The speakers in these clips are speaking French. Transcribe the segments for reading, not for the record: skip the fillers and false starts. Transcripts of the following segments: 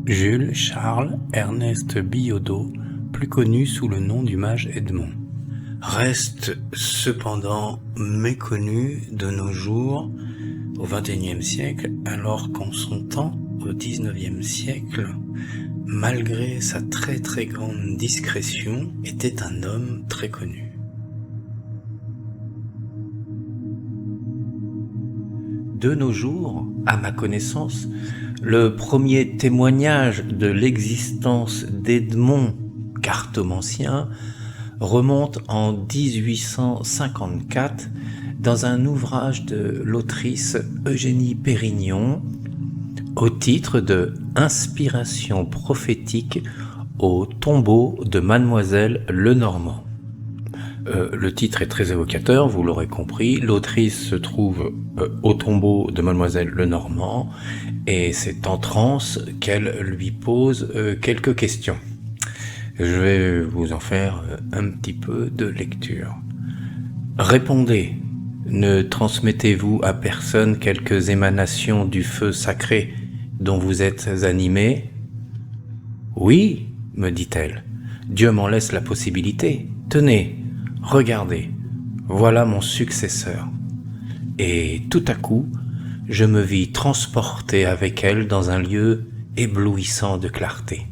Jules Charles Ernest Billaudot, plus connu sous le nom du mage Edmond, reste cependant méconnu de nos jours au XXIe siècle, alors qu'en son temps, au XIXe siècle, malgré sa très très grande discrétion, était un homme très connu. De nos jours, à ma connaissance, le premier témoignage de l'existence d'Edmond Cartomancien remonte en 1854 dans un ouvrage de l'autrice Eugénie Pérignon au titre de « Inspiration prophétique au tombeau de Mademoiselle Lenormand ». Le titre est très évocateur, vous l'aurez compris. L'autrice se trouve au tombeau de Mademoiselle Lenormand et c'est en transe qu'elle lui pose quelques questions. Je vais vous en faire un petit peu de lecture. Répondez, ne transmettez-vous à personne quelques émanations du feu sacré dont vous êtes animé ? Oui, me dit-elle, Dieu m'en laisse la possibilité. Tenez, regardez, voilà mon successeur. Et tout à coup, je me vis transporté avec elle dans un lieu éblouissant de clarté.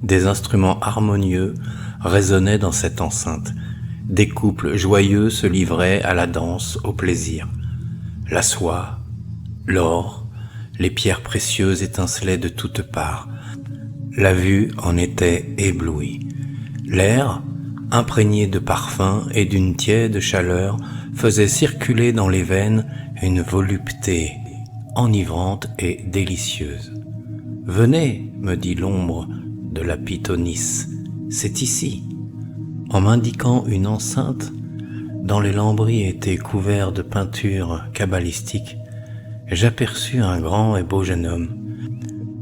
Des instruments harmonieux résonnaient dans cette enceinte. Des couples joyeux se livraient à la danse, au plaisir. La soie, l'or, les pierres précieuses étincelaient de toutes parts. La vue en était éblouie. L'air, imprégné de parfums et d'une tiède chaleur, faisait circuler dans les veines une volupté enivrante et délicieuse. « Venez, me dit l'ombre de la pythonisse, c'est ici. » En m'indiquant une enceinte dont les lambris étaient couverts de peintures kabbalistiques, j'aperçus un grand et beau jeune homme,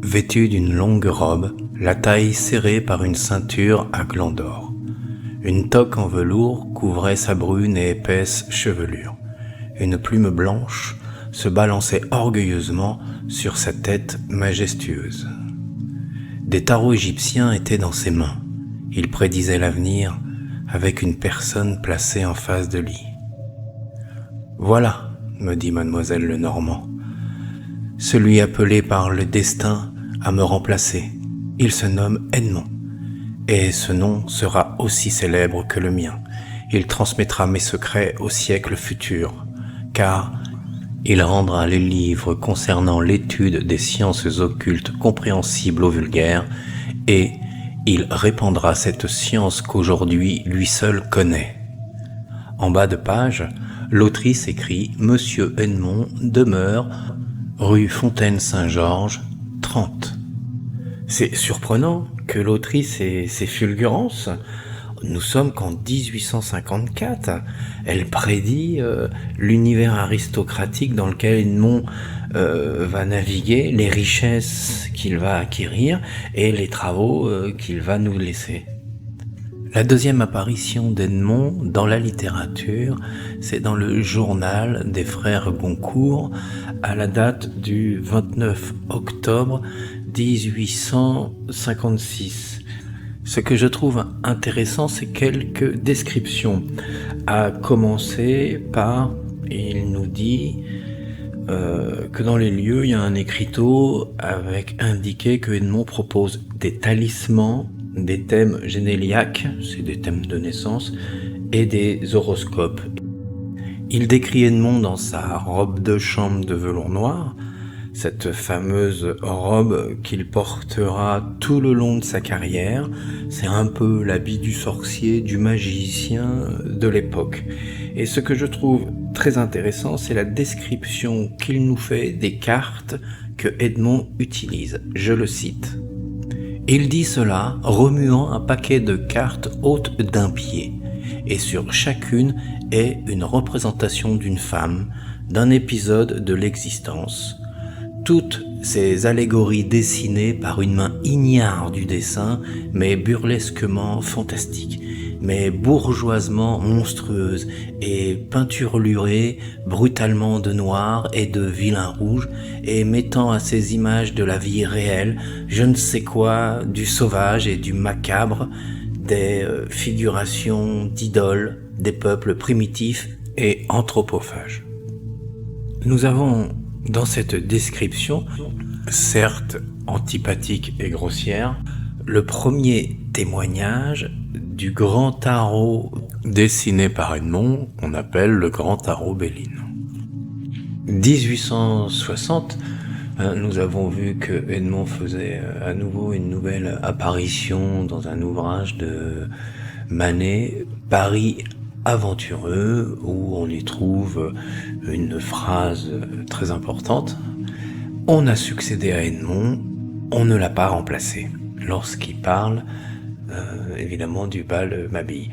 vêtu d'une longue robe, la taille serrée par une ceinture à glands d'or. Une toque en velours couvrait sa brune et épaisse chevelure. Une plume blanche se balançait orgueilleusement sur sa tête majestueuse. Des tarots égyptiens étaient dans ses mains. Il prédisait l'avenir avec une personne placée en face de lui. « Voilà, me dit Mademoiselle Lenormand, celui appelé par le destin à me remplacer. Il se nomme Edmond, et ce nom sera aussi célèbre que le mien. Il transmettra mes secrets au siècle futur, car il rendra les livres concernant l'étude des sciences occultes compréhensibles au vulgaire, et il répandra cette science qu'aujourd'hui lui seul connaît. » En bas de page, l'autrice écrit « Monsieur Edmond demeure rue Fontaine-Saint-Georges, 30. » C'est surprenant que l'autrice ait ces fulgurances. Nous sommes qu'en 1854. Elle prédit l'univers aristocratique dans lequel Edmond va naviguer, les richesses qu'il va acquérir et les travaux qu'il va nous laisser. La deuxième apparition d'Edmond dans la littérature, c'est dans le journal des frères Goncourt à la date du 29 octobre 1856. Ce que je trouve intéressant, c'est quelques descriptions. À commencer par, il nous dit que dans les lieux, il y a un écriteau avec indiqué que Edmond propose des talismans, des thèmes généliaques, c'est des thèmes de naissance, et des horoscopes. Il décrit Edmond dans sa robe de chambre de velours noir, cette fameuse robe qu'il portera tout le long de sa carrière. C'est un peu l'habit du sorcier, du magicien de l'époque. Et ce que je trouve très intéressant, c'est la description qu'il nous fait des cartes que Edmond utilise. Je le cite. Il dit cela remuant un paquet de cartes hautes d'1 pied, et sur chacune est une représentation d'une femme, d'un épisode de l'existence. Toutes ces allégories dessinées par une main ignare du dessin, mais burlesquement fantastique. mais bourgeoisement monstrueuse et peinturlurée brutalement de noir et de vilain rouge, et mettant à ces images de la vie réelle je ne sais quoi du sauvage et du macabre, des figurations d'idoles des peuples primitifs et anthropophages. Nous avons dans cette description, certes antipathique et grossière, le premier témoignage du grand tarot dessiné par Edmond, qu'on appelle le grand tarot Béline. 1860, nous avons vu que Edmond faisait à nouveau une nouvelle apparition dans un ouvrage de Manet, Paris aventureux, où on y trouve une phrase très importante. On a succédé à Edmond, on ne l'a pas remplacé, lorsqu'il parle évidemment du bal Mabille.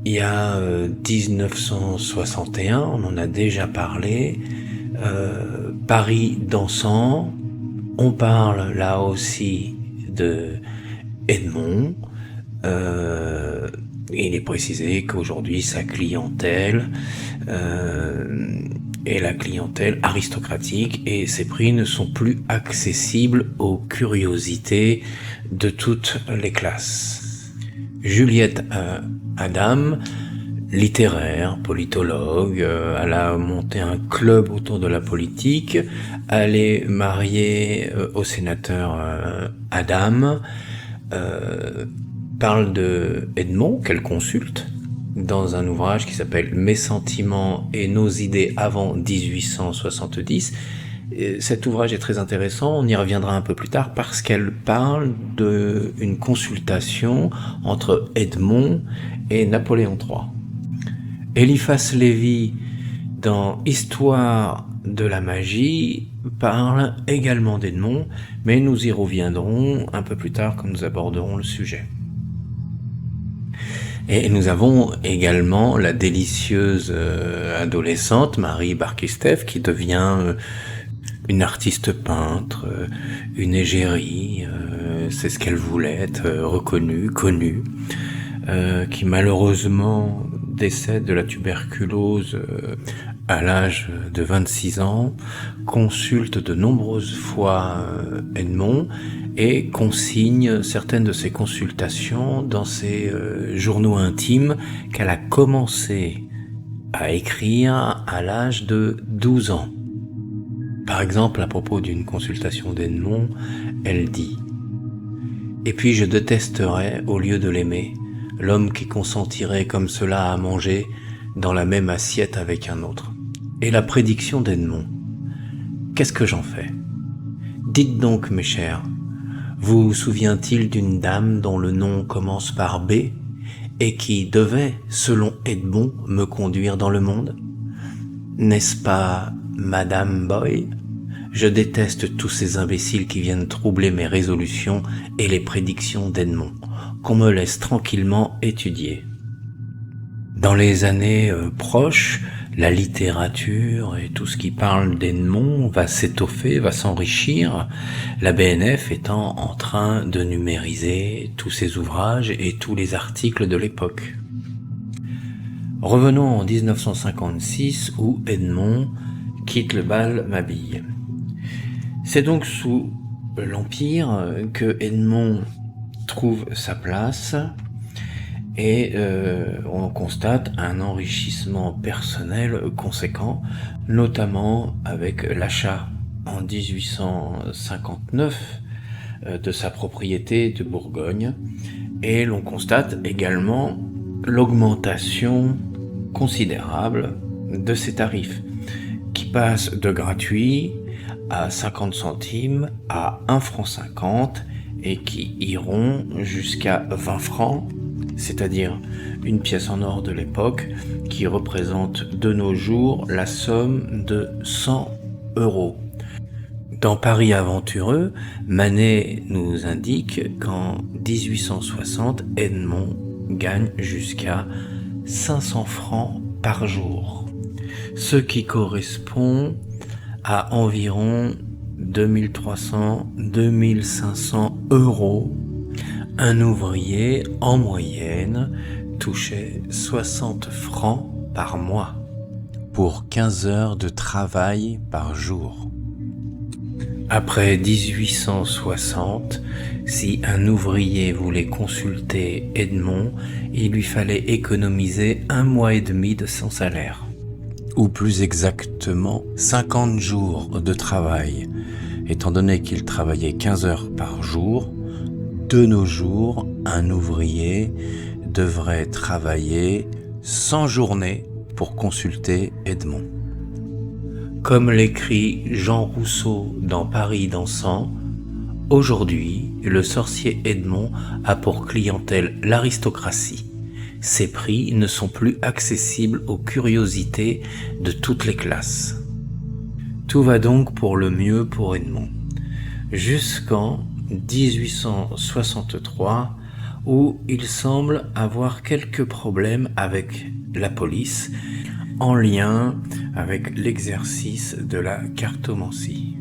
Il y a 1961, on en a déjà parlé, Paris dansant, on parle là aussi de Edmond. Il est précisé qu'aujourd'hui sa clientèle est la clientèle aristocratique et ses prix ne sont plus accessibles aux curiosités de toutes les classes. Juliette Adam, littéraire, politologue, elle a monté un club autour de la politique, elle est mariée au sénateur Adam, parle de Edmond qu'elle consulte dans un ouvrage qui s'appelle Mes sentiments et nos idées avant 1870. Cet ouvrage est très intéressant, on y reviendra un peu plus tard parce qu'elle parle d'une consultation entre Edmond et Napoléon III. Eliphas Lévy, dans Histoire de la magie, parle également d'Edmond, mais nous y reviendrons un peu plus tard quand nous aborderons le sujet. Et nous avons également la délicieuse adolescente Marie Barkistef qui devient une artiste peintre, une égérie, c'est ce qu'elle voulait être, reconnue, connue, qui malheureusement décède de la tuberculose à l'âge de 26 ans, consulte de nombreuses fois Edmond et consigne certaines de ses consultations dans ses journaux intimes qu'elle a commencé à écrire à l'âge de 12 ans. Par exemple, à propos d'une consultation d'Edmond, elle dit « Et puis je détesterais, au lieu de l'aimer, l'homme qui consentirait comme cela à manger dans la même assiette avec un autre. » Et la prédiction d'Edmond. Qu'est-ce que j'en fais? Dites donc, mes chers, vous souvient-il d'une dame dont le nom commence par B et qui devait, selon Edmond, me conduire dans le monde? N'est-ce pas Madame Boy? Je déteste tous ces imbéciles qui viennent troubler mes résolutions et les prédictions d'Edmond, qu'on me laisse tranquillement étudier. Dans les années proches, la littérature et tout ce qui parle d'Edmond va s'étoffer, va s'enrichir, la BNF étant en train de numériser tous ses ouvrages et tous les articles de l'époque. Revenons en 1956 où Edmond quitte le bal Mabille. C'est donc sous l'Empire que Edmond trouve sa place et on constate un enrichissement personnel conséquent, notamment avec l'achat en 1859 de sa propriété de Bourgogne, et l'on constate également l'augmentation considérable de ses tarifs, qui passent de gratuit à 50 centimes à 1 franc 50 et qui iront jusqu'à 20 francs, c'est-à-dire une pièce en or de l'époque qui représente de nos jours la somme de 100 €. Dans Paris aventureux, Manet nous indique qu'en 1860, Edmond gagne jusqu'à 500 francs par jour, ce qui correspond à environ 2300-2500 €, un ouvrier en moyenne touchait 60 francs par mois pour 15 heures de travail par jour. Après 1860, si un ouvrier voulait consulter Edmond, il lui fallait économiser 1 mois et demi de son salaire. Ou plus exactement 50 jours de travail, étant donné qu'il travaillait 15 heures par jour. De nos jours, un ouvrier devrait travailler 100 journées pour consulter Edmond. Comme l'écrit Jean Rousseau dans Paris dansant, aujourd'hui, le sorcier Edmond a pour clientèle l'aristocratie. Ses prix ne sont plus accessibles aux curiosités de toutes les classes. Tout va donc pour le mieux pour Edmond, jusqu'en 1863, où il semble avoir quelques problèmes avec la police, en lien avec l'exercice de la cartomancie.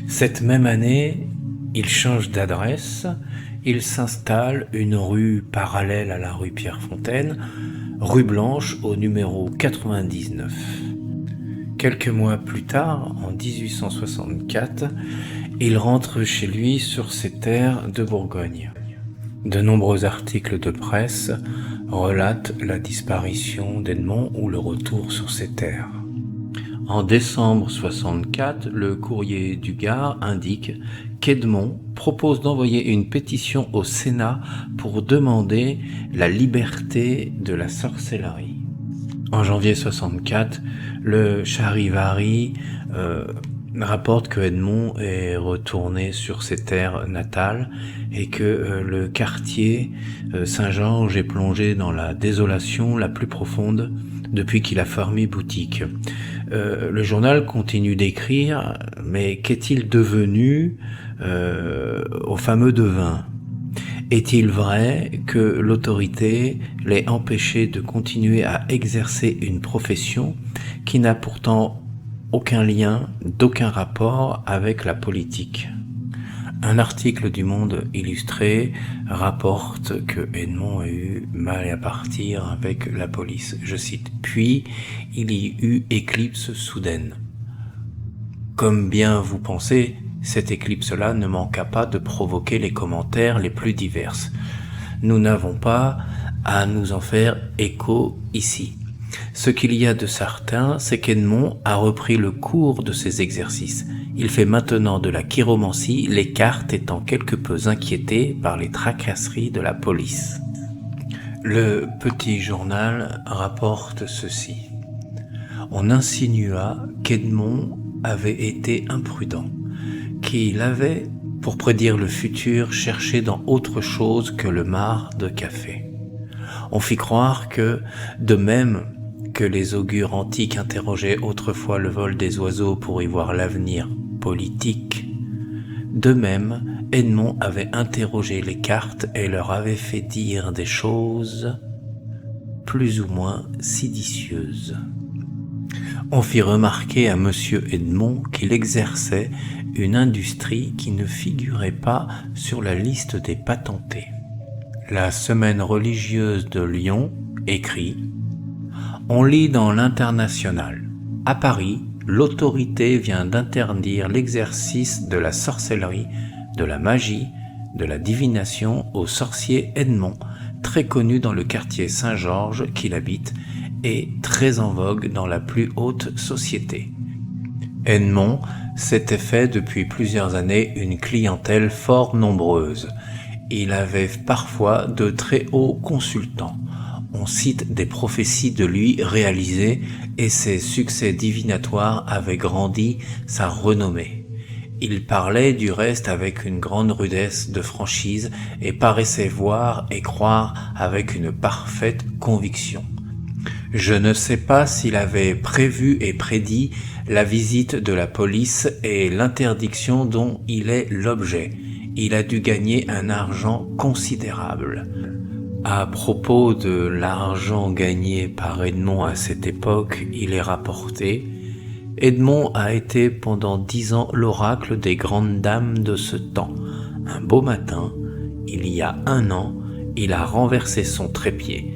Cette même année, il change d'adresse, il s'installe une rue parallèle à la rue Pierrefontaine, rue Blanche au numéro 99. Quelques mois plus tard, en 1864, il rentre chez lui sur ses terres de Bourgogne. De nombreux articles de presse relatent la disparition d'Edmond ou le retour sur ses terres. En décembre 64, le courrier du Gard indique qu'Edmond propose d'envoyer une pétition au Sénat pour demander la liberté de la sorcellerie. En janvier 64, le Charivari rapporte que Edmond est retourné sur ses terres natales et que le quartier Saint-Georges est plongé dans la désolation la plus profonde depuis qu'il a fermé boutique. Le journal continue d'écrire, mais qu'est-il devenu au fameux devin ? Est-il vrai que l'autorité l'ait empêché de continuer à exercer une profession qui n'a pourtant aucun lien, d'aucun rapport avec la politique? Un article du Monde Illustré rapporte que Edmond a eu mal à partir avec la police. Je cite, « Puis, il y eut éclipse soudaine. » Comme bien vous pensez, cette éclipse-là ne manqua pas de provoquer les commentaires les plus divers. Nous n'avons pas à nous en faire écho ici. Ce qu'il y a de certain, c'est qu'Edmond a repris le cours de ses exercices. Il fait maintenant de la chiromancie, les cartes étant quelque peu inquiétées par les tracasseries de la police. Le Petit Journal rapporte ceci. On insinua qu'Edmond avait été imprudent, qu'il avait, pour prédire le futur, cherché dans autre chose que le marc de café. On fit croire que, de même que les augures antiques interrogeaient autrefois le vol des oiseaux pour y voir l'avenir politique, de même, Edmond avait interrogé les cartes et leur avait fait dire des choses plus ou moins séditieuses. On fit remarquer à monsieur Edmond qu'il exerçait une industrie qui ne figurait pas sur la liste des patentés. La Semaine religieuse de Lyon écrit « On lit dans l'Internationale. À Paris, l'autorité vient d'interdire l'exercice de la sorcellerie, de la magie, de la divination au sorcier Edmond, très connu dans le quartier Saint-Georges qu'il habite et très en vogue dans la plus haute société. Edmond s'était fait depuis plusieurs années une clientèle fort nombreuse. Il avait parfois de très hauts consultants. On cite des prophéties de lui réalisées et ses succès divinatoires avaient grandi sa renommée. Il parlait du reste avec une grande rudesse de franchise et paraissait voir et croire avec une parfaite conviction. Je ne sais pas s'il avait prévu et prédit la visite de la police et l'interdiction dont il est l'objet. Il a dû gagner un argent considérable. À propos de l'argent gagné par Edmond à cette époque, il est rapporté « Edmond a été pendant 10 ans l'oracle des grandes dames de ce temps. Un beau matin, il y a 1 an, il a renversé son trépied,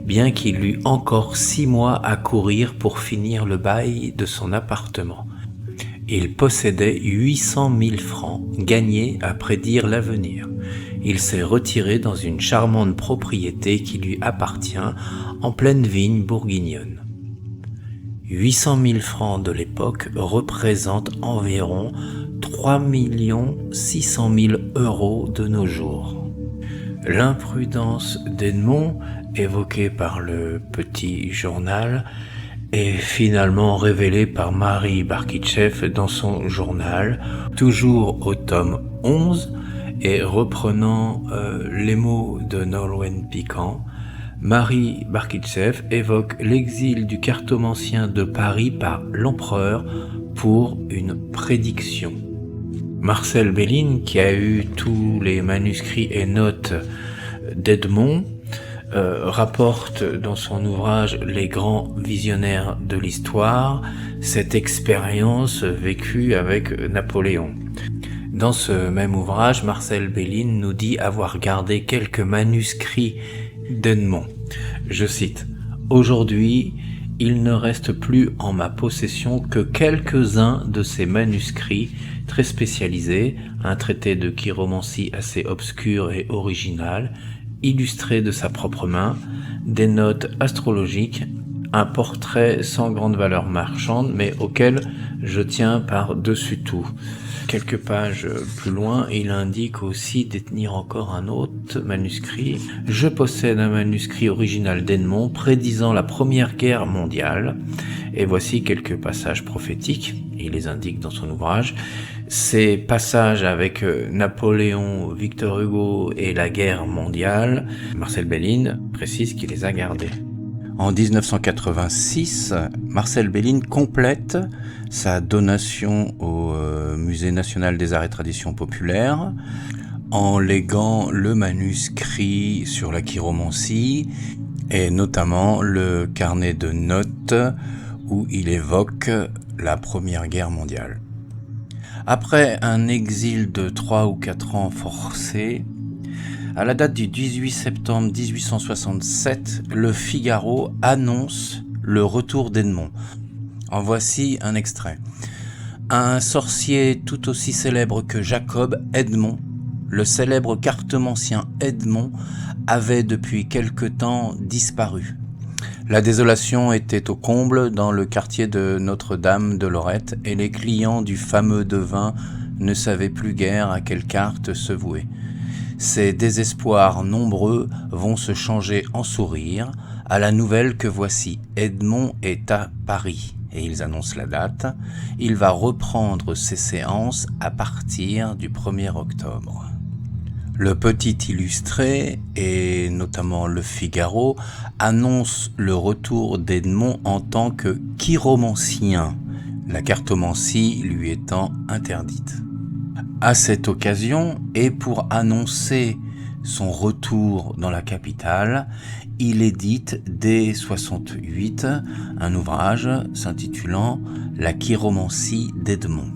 bien qu'il eût encore 6 mois à courir pour finir le bail de son appartement. Il possédait 800 000 francs, gagnés à prédire l'avenir. Il s'est retiré dans une charmante propriété qui lui appartient en pleine vigne bourguignonne. 800 000 francs de l'époque représentent environ 3 600 000 euros de nos jours. L'imprudence d'Edmond, évoquée par le Petit Journal, est finalement révélée par Marie Barkitchev dans son journal, toujours au tome 11, et reprenant les mots de Nolwenn Piquant, Marie Barkitchev évoque l'exil du cartomancien de Paris par l'empereur pour une prédiction. Marcel Belline, qui a eu tous les manuscrits et notes d'Edmond, rapporte dans son ouvrage Les grands visionnaires de l'histoire cette expérience vécue avec Napoléon. Dans ce même ouvrage, Marcel Belline nous dit avoir gardé quelques manuscrits d'Edmond. Je cite: « Aujourd'hui, il ne reste plus en ma possession que quelques-uns de ces manuscrits très spécialisés, un traité de chiromancie assez obscur et original, illustré de sa propre main, des notes astrologiques, un portrait sans grande valeur marchande, mais auquel je tiens par-dessus tout. » Quelques pages plus loin, il indique aussi détenir encore un autre manuscrit. « Je possède un manuscrit original d'Edmond prédisant la Première Guerre mondiale. » Et voici quelques passages prophétiques, il les indique dans son ouvrage. Ces passages avec Napoléon, Victor Hugo et la guerre mondiale, Marcel Belline précise qu'il les a gardés. En 1986, Marcel Belline complète sa donation au Musée national des arts et traditions populaires en léguant le manuscrit sur la chiromancie et notamment le carnet de notes où il évoque la Première Guerre mondiale. Après un exil de 3 ou 4 ans forcé, à la date du 18 septembre 1867, le Figaro annonce le retour d'Edmond. En voici un extrait. Un sorcier tout aussi célèbre que Jacob, Edmond, le célèbre cartomancien Edmond, avait depuis quelque temps disparu. La désolation était au comble dans le quartier de Notre-Dame de Lorette et les clients du fameux devin ne savaient plus guère à quelle carte se vouer. Ces désespoirs nombreux vont se changer en sourires à la nouvelle que voici Edmond est à Paris et ils annoncent la date. Il va reprendre ses séances à partir du 1er octobre. Le Petit Illustré et notamment le Figaro annoncent le retour d'Edmond en tant que chiromancien, la cartomancie lui étant interdite. À cette occasion, et pour annoncer son retour dans la capitale, il édite dès 68 un ouvrage s'intitulant « La chiromancie d'Edmond ».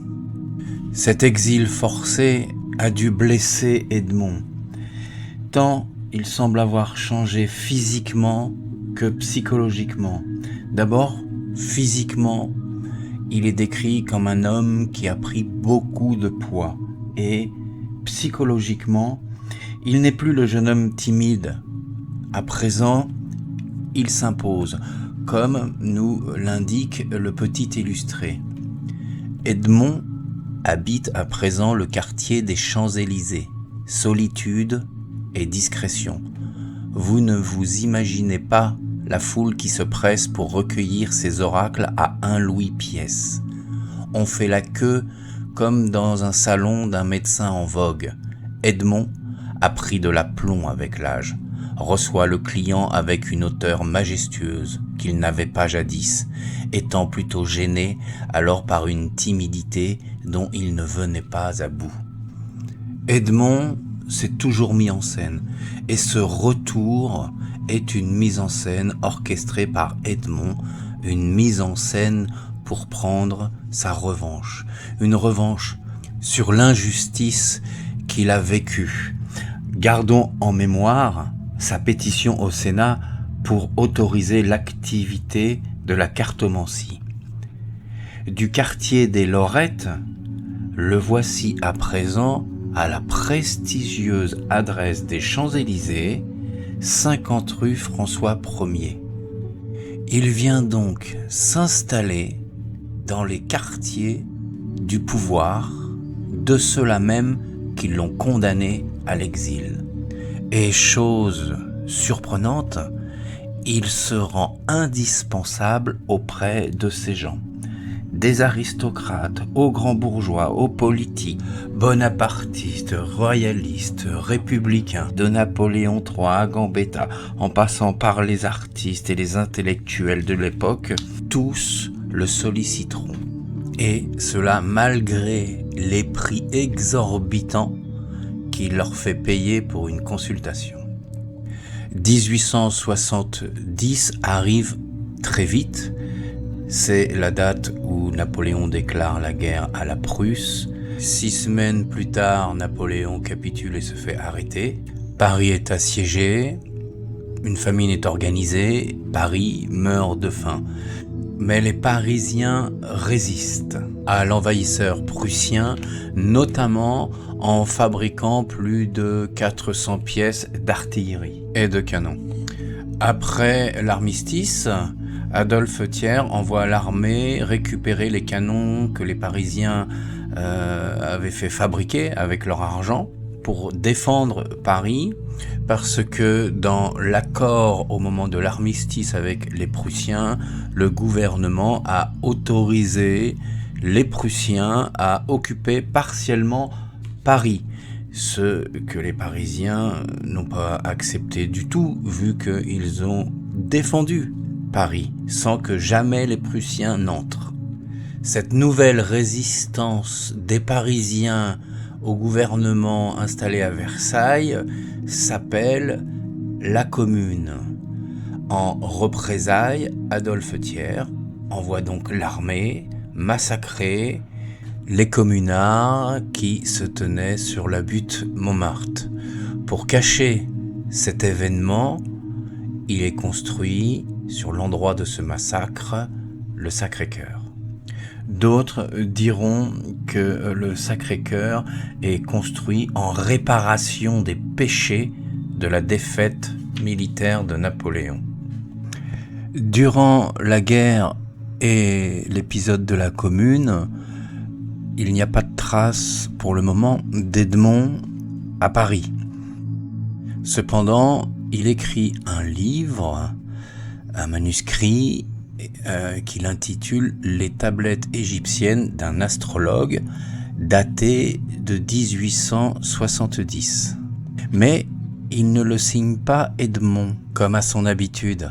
Cet exil forcé a dû blesser Edmond, tant il semble avoir changé physiquement que psychologiquement. D'abord, physiquement, il est décrit comme un homme qui a pris beaucoup de poids. Et psychologiquement, il n'est plus le jeune homme timide. À présent, il s'impose, comme nous l'indique le Petit Illustré. Edmond habite à présent le quartier des Champs-Élysées, solitude et discrétion. Vous ne vous imaginez pas la foule qui se presse pour recueillir ses oracles à 1 louis pièce. On fait la queue comme dans un salon d'un médecin en vogue. Edmond a pris de l'aplomb avec l'âge, reçoit le client avec une hauteur majestueuse qu'il n'avait pas jadis, étant plutôt gêné alors par une timidité dont il ne venait pas à bout. Edmond s'est toujours mis en scène, et ce retour est une mise en scène orchestrée par Edmond, une mise en scène pour prendre sa revanche, une revanche sur l'injustice qu'il a vécue. Gardons en mémoire sa pétition au Sénat pour autoriser l'activité de la cartomancie. Du quartier des Lorettes, le voici à présent à la prestigieuse adresse des Champs-Élysées, 50 rue François Ier. Il vient donc s'installer dans les quartiers du pouvoir de ceux-là même qui l'ont condamné à l'exil. Et chose surprenante, il se rend indispensable auprès de ces gens. Des aristocrates, aux grands bourgeois, aux politiques, bonapartistes, royalistes, républicains, de Napoléon III à Gambetta, en passant par les artistes et les intellectuels de l'époque, tous le solliciteront. Et cela malgré les prix exorbitants qu'il leur fait payer pour une consultation. 1870 arrive très vite. C'est la date où Napoléon déclare la guerre à la Prusse. 6 semaines plus tard, Napoléon capitule et se fait arrêter. Paris est assiégé, une famine est organisée, Paris meurt de faim. Mais les Parisiens résistent à l'envahisseur prussien, notamment en fabriquant plus de 400 pièces d'artillerie et de canons. Après l'armistice, Adolphe Thiers envoie l'armée récupérer les canons que les Parisiens avaient fait fabriquer avec leur argent pour défendre Paris, parce que dans l'accord au moment de l'armistice avec les Prussiens, le gouvernement a autorisé les Prussiens à occuper partiellement Paris, ce que les Parisiens n'ont pas accepté du tout, vu qu'ils ont défendu Paris, sans que jamais les Prussiens n'entrent. Cette nouvelle résistance des Parisiens au gouvernement installé à Versailles s'appelle la Commune. En représailles, Adolphe Thiers envoie donc l'armée massacrer les communards qui se tenaient sur la butte Montmartre. Pour cacher cet événement, il est construit sur l'endroit de ce massacre, le Sacré-Cœur. D'autres diront que le Sacré-Cœur est construit en réparation des péchés de la défaite militaire de Napoléon. Durant la guerre et l'épisode de la Commune, il n'y a pas de trace pour le moment d'Edmond à Paris. Cependant, il écrit un livre, un manuscrit qu'il intitule « Les tablettes égyptiennes d'un astrologue » daté de 1870. Mais il ne le signe pas Edmond, comme à son habitude.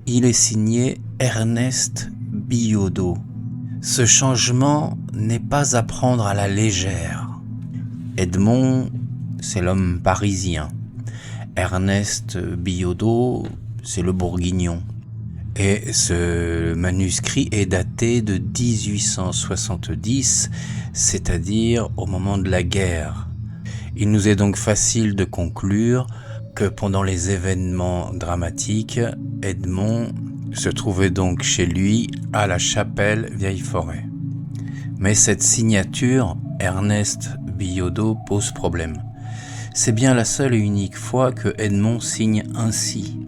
Il est signé Ernest Billaudot. Ce changement n'est pas à prendre à la légère. Edmond, c'est l'homme parisien. Ernest Billaudot, c'est le bourguignon. Et ce manuscrit est daté de 1870, c'est-à-dire au moment de la guerre. Il nous est donc facile de conclure que pendant les événements dramatiques, Edmond se trouvait donc chez lui à la Chapelle Vieille-Forêt. Mais cette signature, Ernest Billaudot, pose problème. C'est bien la seule et unique fois que Edmond signe ainsi.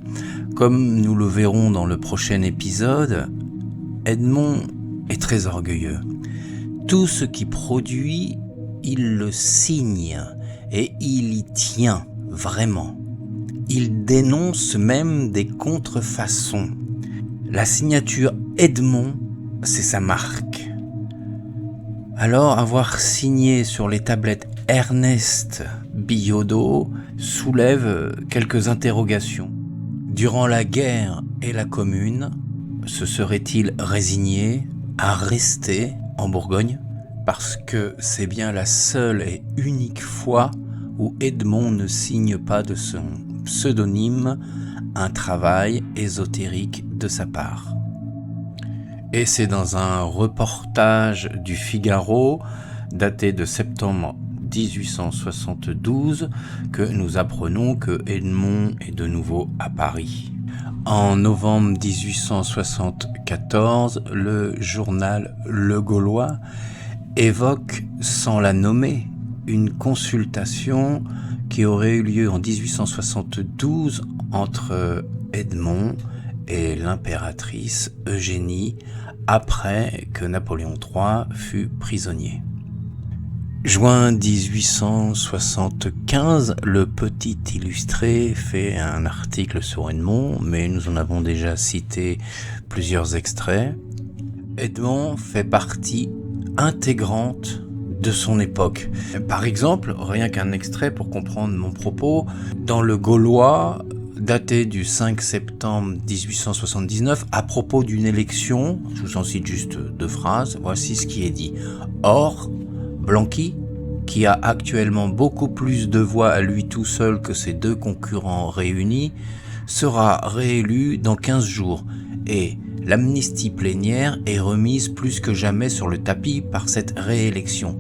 Comme nous le verrons dans le prochain épisode, Edmond est très orgueilleux. Tout ce qu'il produit, il le signe et il y tient vraiment. Il dénonce même des contrefaçons. La signature Edmond, c'est sa marque. Alors, avoir signé sur les tablettes Ernest Billaudot soulève quelques interrogations. Durant la guerre et la Commune, se serait-il résigné à rester en Bourgogne? Parce que c'est bien la seule et unique fois où Edmond ne signe pas de son pseudonyme un travail ésotérique de sa part. Et c'est dans un reportage du Figaro daté de septembre 1872 que nous apprenons que Edmond est de nouveau à Paris. En novembre 1874, le journal Le Gaulois évoque, sans la nommer, une consultation qui aurait eu lieu en 1872 entre Edmond et l'impératrice Eugénie après que Napoléon III fut prisonnier. Juin 1875, le Petit Illustré fait un article sur Edmond, mais nous en avons déjà cité plusieurs extraits. Edmond fait partie intégrante de son époque. Par exemple, rien qu'un extrait pour comprendre mon propos, dans le Gaulois, daté du 5 septembre 1879, à propos d'une élection, je vous en cite juste 2 phrases, voici ce qui est dit. Or, Blanqui, qui a actuellement beaucoup plus de voix à lui tout seul que ses 2 concurrents réunis, sera réélu dans 15 jours et l'amnistie plénière est remise plus que jamais sur le tapis par cette réélection.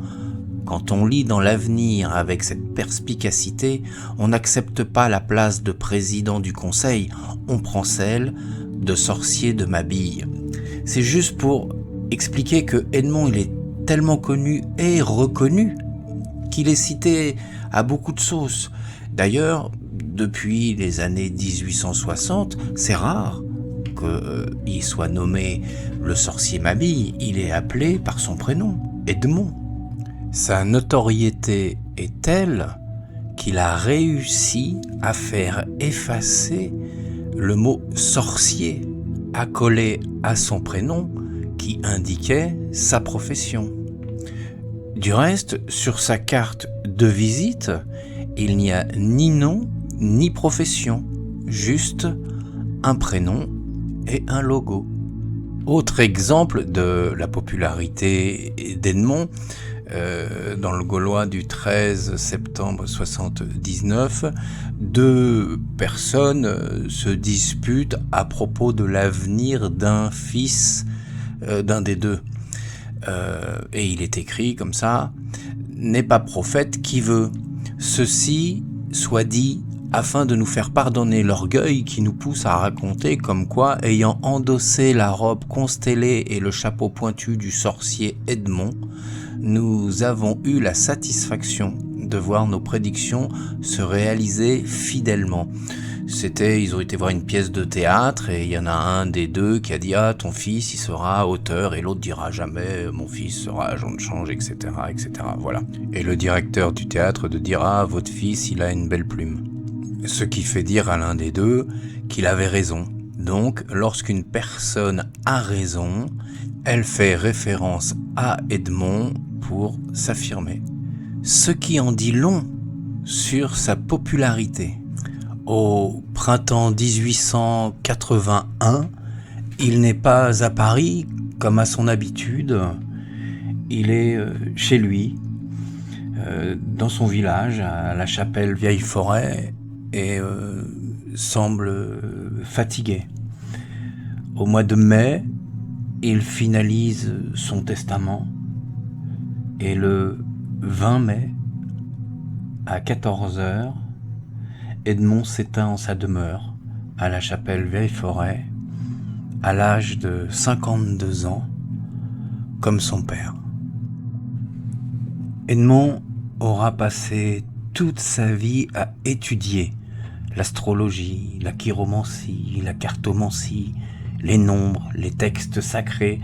Quand on lit dans l'avenir avec cette perspicacité, on n'accepte pas la place de président du conseil, on prend celle de sorcier de Mabille. C'est juste pour expliquer que Edmond il est tellement connu et reconnu qu'il est cité à beaucoup de sauces. D'ailleurs, depuis les années 1860, c'est rare qu'il soit nommé le sorcier Mabille, il est appelé par son prénom, Edmond. Sa notoriété est telle qu'il a réussi à faire effacer le mot sorcier accolé à son prénom qui indiquait sa profession. Du reste, sur sa carte de visite, il n'y a ni nom ni profession, juste un prénom et un logo. Autre exemple de la popularité d'Edmond, dans le Gaulois du 13 septembre 79, 2 personnes se disputent à propos de l'avenir d'un fils d'un des 2. Et il est écrit comme ça, « N'est pas prophète qui veut. Ceci soit dit afin de nous faire pardonner l'orgueil qui nous pousse à raconter comme quoi, ayant endossé la robe constellée et le chapeau pointu du sorcier Edmond, nous avons eu la satisfaction de voir nos prédictions se réaliser fidèlement. » Ils ont été voir une pièce de théâtre et il y en a un des 2 qui a dit « Ah, ton fils, il sera auteur » et l'autre dira jamais « Mon fils sera agent de change, etc. etc. » Voilà. Et le directeur du théâtre dira « Ah, votre fils, il a une belle plume. » Ce qui fait dire à l'un des 2 qu'il avait raison. Donc, lorsqu'une personne a raison, elle fait référence à Edmond pour s'affirmer. Ce qui en dit long sur sa popularité. Au printemps 1881, il n'est pas à Paris comme à son habitude. Il est chez lui, dans son village, à la chapelle Vieille-Forêt, et semble fatigué. Au mois de mai, il finalise son testament et le 20 mai, à 14h, Edmond s'éteint en sa demeure à la chapelle Vieille-Forêt à l'âge de 52 ans, comme son père. Edmond aura passé toute sa vie à étudier l'astrologie, la chiromancie, la cartomancie, les nombres, les textes sacrés,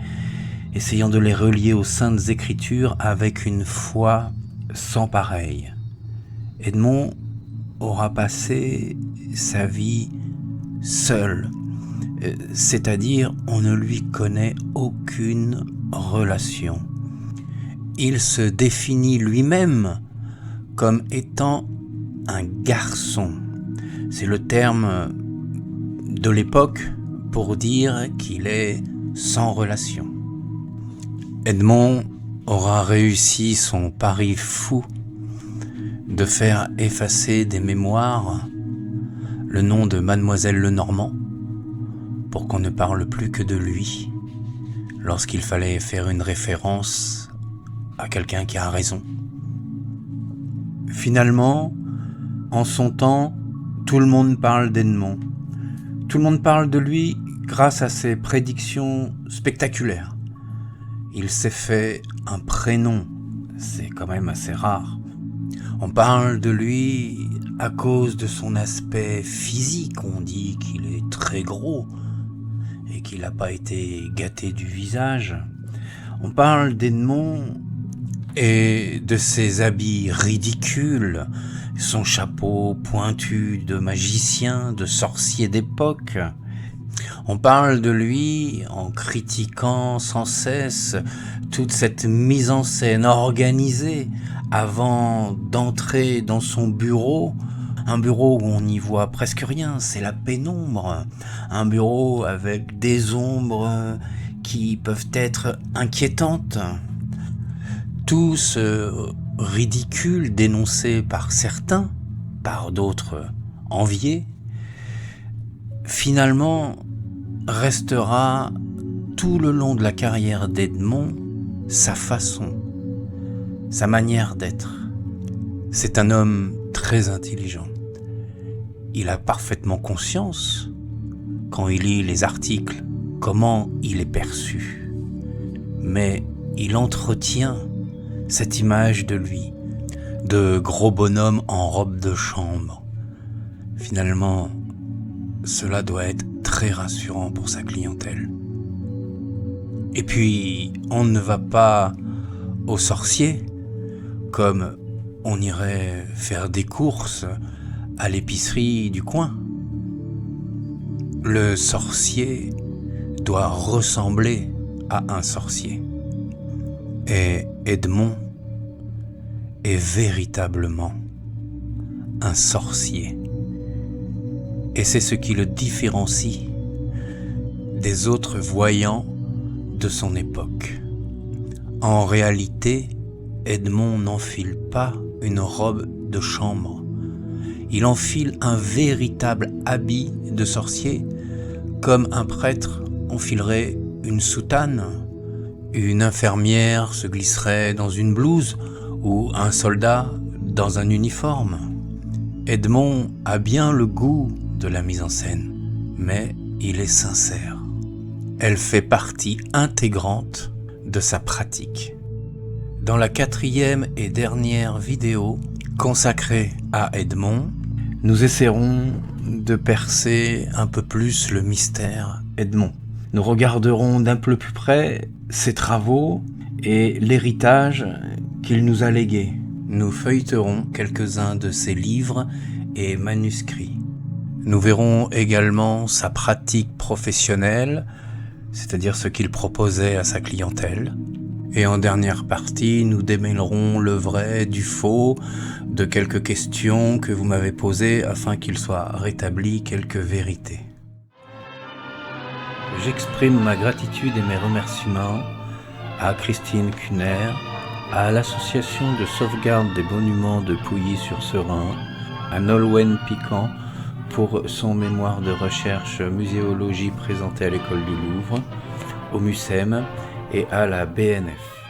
essayant de les relier aux saintes écritures avec une foi sans pareille. Edmond aura passé sa vie seul, c'est-à-dire on ne lui connaît aucune relation. Il se définit lui-même comme étant un garçon. C'est le terme de l'époque pour dire qu'il est sans relation. Edmond aura réussi son pari fou de faire effacer des mémoires le nom de Mademoiselle Lenormand pour qu'on ne parle plus que de lui lorsqu'il fallait faire une référence à quelqu'un qui a raison. Finalement, en son temps, tout le monde parle d'Edmond. Tout le monde parle de lui grâce à ses prédictions spectaculaires. Il s'est fait un prénom, c'est quand même assez rare. On parle de lui à cause de son aspect physique. On dit qu'il est très gros et qu'il n'a pas été gâté du visage. On parle d'Edmond et de ses habits ridicules, son chapeau pointu de magicien, de sorcier d'époque. On parle de lui en critiquant sans cesse toute cette mise en scène organisée avant d'entrer dans son bureau. Un bureau où on n'y voit presque rien, c'est la pénombre. Un bureau avec des ombres qui peuvent être inquiétantes. Tout ce ridicule dénoncé par certains, par d'autres enviés, finalement restera tout le long de la carrière d'Edmond sa façon, sa manière d'être. C'est un homme très intelligent. Il a parfaitement conscience, quand il lit les articles, comment il est perçu. Mais il entretient cette image de lui, de gros bonhomme en robe de chambre. Finalement, cela doit être très rassurant pour sa clientèle. Et puis, on ne va pas au sorcier comme on irait faire des courses à l'épicerie du coin. Le sorcier doit ressembler à un sorcier. Et Edmond est véritablement un sorcier. Et c'est ce qui le différencie des autres voyants de son époque. En réalité, Edmond n'enfile pas une robe de chambre. Il enfile un véritable habit de sorcier, comme un prêtre enfilerait une soutane, une infirmière se glisserait dans une blouse ou un soldat dans un uniforme. Edmond a bien le goût de la mise en scène, mais il est sincère. Elle fait partie intégrante de sa pratique. Dans la 4e et dernière vidéo consacrée à Edmond, nous essaierons de percer un peu plus le mystère Edmond. Nous regarderons d'un peu plus près ses travaux et l'héritage qu'il nous a légué. Nous feuilleterons quelques-uns de ses livres et manuscrits. Nous verrons également sa pratique professionnelle, c'est-à-dire ce qu'il proposait à sa clientèle. Et en dernière partie, nous démêlerons le vrai du faux de quelques questions que vous m'avez posées afin qu'il soit rétabli quelques vérités. J'exprime ma gratitude et mes remerciements à Christine Cuner, à l'Association de sauvegarde des monuments de Pouilly-sur-Serein, à Nolwenn Piquant pour son mémoire de recherche muséologie présenté à l'École du Louvre, au MUSEM et à la BNF.